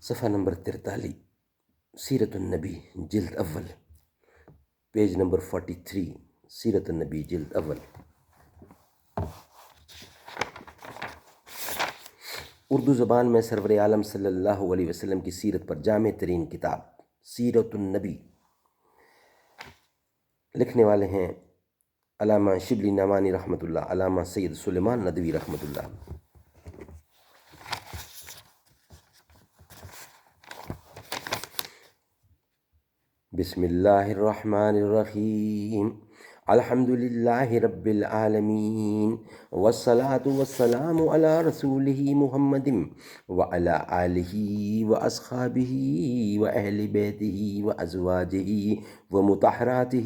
صفحہ نمبر 43، سیرت النبی جلد اول، پیج نمبر 43، سیرت النبی جلد اول۔ اردو زبان میں سرور عالم صلی اللہ علیہ وسلم کی سیرت پر جامع ترین کتاب سیرت النبی، لکھنے والے ہیں علامہ شبلی نعمانی رحمۃ اللہ، علامہ سید سلیمان ندوی رحمۃ اللہ۔ بسم اللہ الرحمن الرحیم، الحمد للہ رب العالمین، والصلاة والسلام علی رسولہ محمد وعلی آلہ واصحابہ واہل بیتہ وازواجہ ومطہراتہ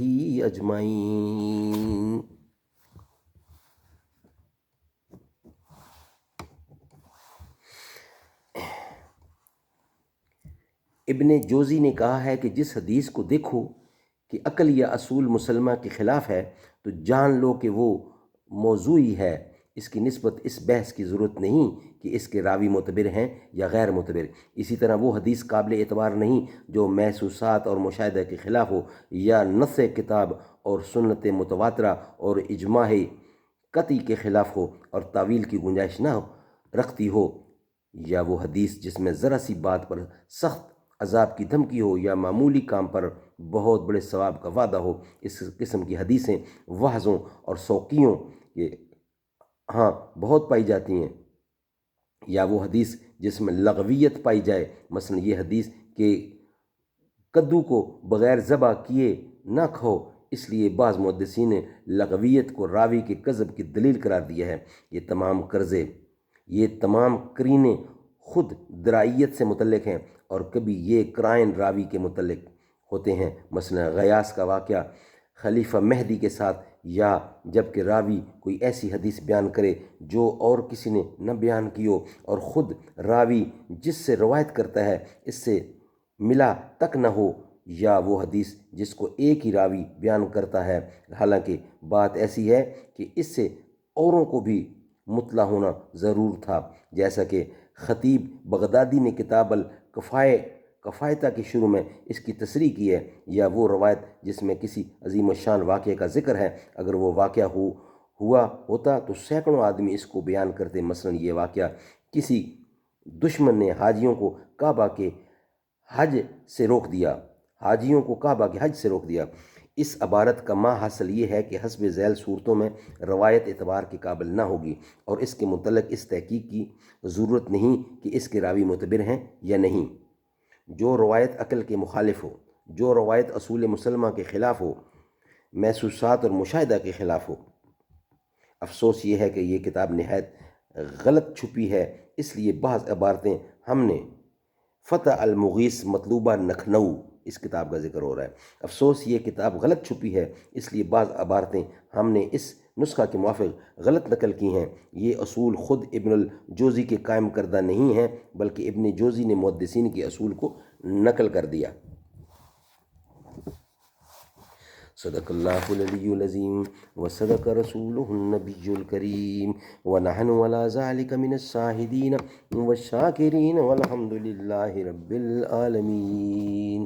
اجمعین۔ ابن جوزی نے کہا ہے کہ جس حدیث کو دیکھو کہ عقل یا اصول مسلمہ کے خلاف ہے تو جان لو کہ وہ موضوعی ہے۔ اس کی نسبت اس بحث کی ضرورت نہیں کہ اس کے راوی معتبر ہیں یا غیر معتبر۔ اسی طرح وہ حدیث قابل اعتبار نہیں جو محسوسات اور مشاہدہ کے خلاف ہو، یا نص کتاب اور سنت متواترہ اور اجماع قطعی کے خلاف ہو اور تعویل کی گنجائش نہ رکھتی ہو، یا وہ حدیث جس میں ذرا سی بات پر سخت عذاب کی دھمکی ہو یا معمولی کام پر بہت بڑے ثواب کا وعدہ ہو۔ اس قسم کی حدیثیں وعظوں اور سوقیوں کے ہاں بہت پائی جاتی ہیں، یا وہ حدیث جس میں لغویت پائی جائے، مثلا یہ حدیث کہ کدو کو بغیر ذبح کیے نہ کھو، اس لیے بعض محدثین نے لغویت کو راوی کے کذب کی دلیل قرار دیا ہے۔ یہ تمام قرینے خود درائیت سے متعلق ہیں، اور کبھی یہ قرائن راوی کے متعلق ہوتے ہیں، مثلا غیاث کا واقعہ خلیفہ مہدی کے ساتھ، یا جب کہ راوی کوئی ایسی حدیث بیان کرے جو اور کسی نے نہ بیان کی ہو، اور خود راوی جس سے روایت کرتا ہے اس سے ملا تک نہ ہو، یا وہ حدیث جس کو ایک ہی راوی بیان کرتا ہے حالانکہ بات ایسی ہے کہ اس سے اوروں کو بھی مطلع ہونا ضرور تھا، جیسا کہ خطیب بغدادی نے کتاب الکفایہ کے شروع میں اس کی تصریح کی ہے۔ یا وہ روایت جس میں کسی عظیم الشان واقعے کا ذکر ہے، اگر وہ واقعہ ہوا ہوتا تو سینکڑوں آدمی اس کو بیان کرتے، مثلا یہ واقعہ کسی دشمن نے حاجیوں کو کعبہ کے حج سے روک دیا۔ اس عبارت کا ما حاصل یہ ہے کہ حسب ذیل صورتوں میں روایت اعتبار کے قابل نہ ہوگی، اور اس کے متعلق اس تحقیق کی ضرورت نہیں کہ اس کے راوی معتبر ہیں یا نہیں۔ جو روایت عقل کے مخالف ہو، جو روایت اصول مسلمہ کے خلاف ہو، محسوسات اور مشاہدہ کے خلاف ہو۔ افسوس یہ ہے کہ یہ کتاب نہایت غلط چھپی ہے، اس لیے بعض عبارتیں ہم نے فتح المغیث مطلوبہ لکھنؤ، اس کتاب کا ذکر ہو رہا ہے۔ افسوس یہ کتاب غلط چھپی ہے، اس لیے بعض عبارتیں ہم نے اس نسخہ کے موافق غلط نقل کی ہیں۔ یہ اصول خود ابن الجوزی کے قائم کردہ نہیں ہیں، بلکہ ابن جوزی نے محدثین کے اصول کو نقل کر دیا۔ صدق اللہ العلی العظیم وصدق رسولہ النبی الکریم ونحن علی ذلک من الشاہدین والشاکرین والحمد للہ رب العالمین۔